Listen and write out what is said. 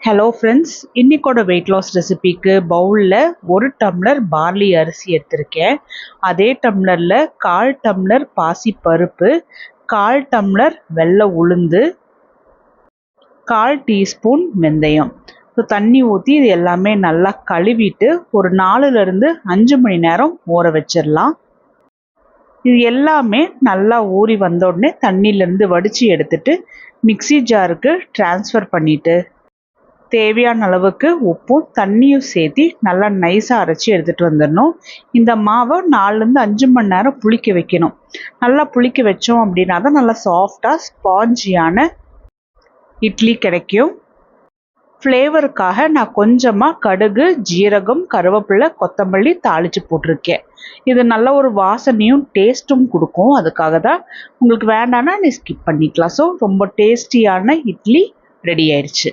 Hello friends, இன்னைக்கோட weight loss ரெசிபிக்கு பவுலில் 1 tumbler barley அரிசி எடுத்திருக்கேன். அதே டம்ளரில் 1/4 டம்ளர் பாசி பருப்பு, 1/4 டம்ளர் வெள்ளை உளுந்து, 1/4 டீஸ்பூன் வெந்தயம். ஸோ தண்ணி ஊற்றி இது எல்லாமே நல்லா கழுவிட்டு ஒரு 4லேருந்து 5 மணி நேரம் ஊற வச்சிடலாம். இது எல்லாமே நல்லா ஊறி வந்த உடனே தண்ணியிலேருந்து வடித்து எடுத்துட்டு மிக்ஸி ஜாருக்கு ட்ரான்ஸ்ஃபர் பண்ணிவிட்டு தேவையான அளவுக்கு உப்பும் தண்ணியும் சேர்த்து நல்லா நைஸாக அரைச்சி எடுத்துகிட்டு வந்துடணும். இந்த மாவை 4லேருந்து 5 மணி நேரம் புளிக்க வைக்கணும். நல்லா புளிக்க வச்சோம் அப்படின்னா தான் நல்லா சாஃப்டாக ஸ்பாஞ்சியான இட்லி கிடைக்கும். ஃப்ளேவருக்காக நான் கொஞ்சமாக கடுகு, ஜீரகம், கருவேப்பிலை, கொத்தமல்லி தாளித்து போட்டிருக்கேன். இது நல்ல ஒரு வாசனையும் டேஸ்ட்டும் கொடுக்கும். அதுக்காக தான். உங்களுக்கு வேண்டாம்னா நீ ஸ்கிப் பண்ணிக்கலாம். ஸோ ரொம்ப டேஸ்டியான இட்லி ரெடி ஆயிடுச்சு.